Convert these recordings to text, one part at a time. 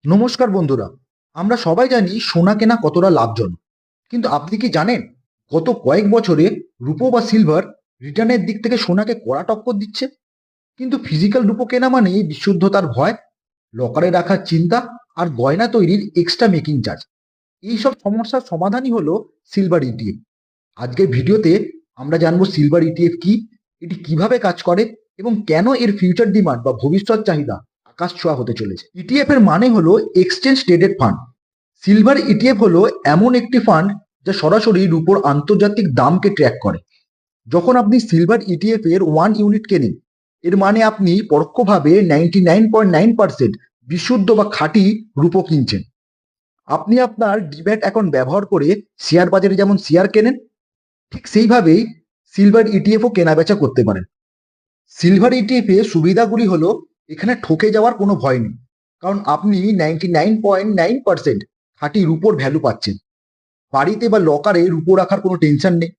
নমস্কার বন্ধুরা। আমরা সবাই জানি সোনা কেনা কতটা লাভজনক, কিন্তু আপনি কি জানেন গত কয়েক বছরে রূপো বা সিলভার রিটার্নের দিক থেকে সোনাকে কড়া টক্কর দিচ্ছে? কিন্তু ফিজিক্যাল রূপো কেনা মানেই বিশুদ্ধতার ভয়, লকারে রাখার চিন্তা আর গয়না তৈরির এক্সট্রা মেকিং চার্জ। এইসব সমস্যার সমাধানই হলো সিলভার ইটিএফ। আজকের ভিডিওতে আমরা জানবো সিলভার ইটিএফ কি, এটি কিভাবে কাজ করে এবং কেন এর ফিউচার ডিমান্ড বা ভবিষ্যৎ চাহিদা আকাশ ছোঁয়া হতে চলেছে। ইটিএফ এর মানে হলো exchange traded fund. Silver ETF হলো এমন একটি ফান্ড যা সরাসরি রূপোর আন্তর্জাতিক দামকে ট্র্যাক করে। যখন আপনি সিলভার ইটিএফ এর 1 ইউনিট কেনেন, এর মানে আপনি পরোক্ষভাবে 99.9% বিশুদ্ধ বা খাঁটি রূপো কিনছেন। আপনি আপনার ডিম্যাট অ্যাকাউন্ট ব্যবহার করে শেয়ার বাজারে যেমন শেয়ার কেনেন, ঠিক সেইভাবেই সিলভার ইটিএফও কেনাবেচা করতে পারেন। সিলভার ইটিএফ এর সুবিধাগুলি হলো এখানে ঠকে যাওয়ার কোনো ভয় নেই, কারণ আপনি 99.9% খাঁটি রূপোর ভ্যালু পাচ্ছেন। বাড়িতে বা লকারে রূপো রাখার কোনো টেনশন নেই।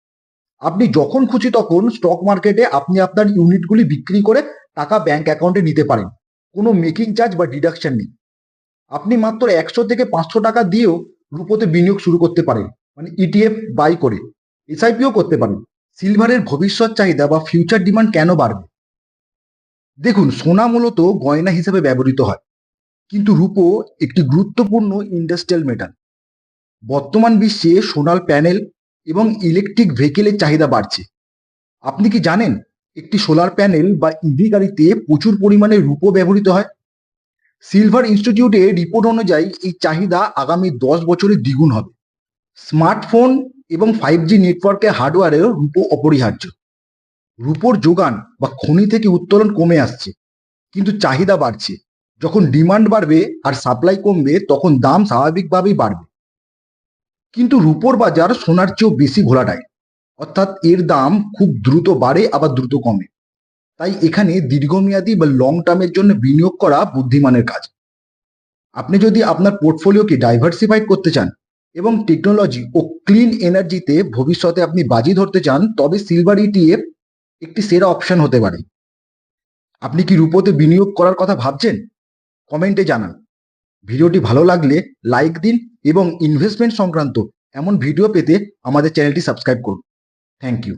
আপনি যখন খুশি তখন স্টক মার্কেটে আপনি আপনার ইউনিটগুলি বিক্রি করে টাকা ব্যাংক অ্যাকাউন্টে নিতে পারেন। কোনো মেকিং চার্জ বা ডিডাকশন নেই। আপনি মাত্র 100 থেকে 500 টাকা দিয়েও রূপোতে বিনিয়োগ শুরু করতে পারেন, মানে ইটিএফ বাই করে এসআইপিও করতে পারেন। সিলভারের ভবিষ্যৎ চাহিদা বা ফিউচার ডিমান্ড কেন বাড়বে? দেখুন, সোনা মূলত গয়না হিসেবে ব্যবহৃত হয়, কিন্তু রূপো একটি গুরুত্বপূর্ণ ইন্ডাস্ট্রিয়াল মেটাল। বর্তমান বিশ্বে সোলার প্যানেল এবং ইলেকট্রিক ভেহিকেলের চাহিদা বাড়ছে। আপনি কি জানেন একটি সোলার প্যানেল বা ইভি গাড়িতে প্রচুর পরিমাণে রূপো ব্যবহৃত হয়? সিলভার ইনস্টিটিউটের রিপোর্ট অনুযায়ী এই চাহিদা আগামী 10 বছরে দ্বিগুণ হবে। স্মার্টফোন এবং 5G নেটওয়ার্কে হার্ডওয়্যারেও রূপো অপরিহার্য। রূপোর যোগান বা খনি থেকে উত্তোলন কমে আসছে, কিন্তু চাহিদা বাড়ছে। যখন ডিমান্ড বাড়বে আর সাপ্লাই কমবে, তখন দাম স্বাভাবিকভাবেই বাড়বে। কিন্তু রূপোর বাজার সোনার চেয়েও বেশি ভোলাটাইল, অর্থাৎ এর দাম খুব দ্রুত বাড়ে আবার দ্রুত কমে। তাই এখানে দীর্ঘমেয়াদী বা লং টার্মের জন্য বিনিয়োগ করা বুদ্ধিমানের কাজ। আপনি যদি আপনার পোর্টফোলিওকে ডাইভার্সিফাইড করতে চান এবং টেকনোলজি ও ক্লিন এনার্জিতে ভবিষ্যতে আপনি বাজি ধরতে চান, তবে সিলভার ইটিএফ একটি সেরা অপশন হতে পারে। আপনি কি রূপোতে বিনিয়োগ করার কথা ভাবছেন? কমেন্টে জানান। ভিডিওটি ভালো লাগলে লাইক দিন এবং ইনভেস্টমেন্ট সংক্রান্ত এমন ভিডিও পেতে আমাদের চ্যানেলটি সাবস্ক্রাইব করুন। Thank you.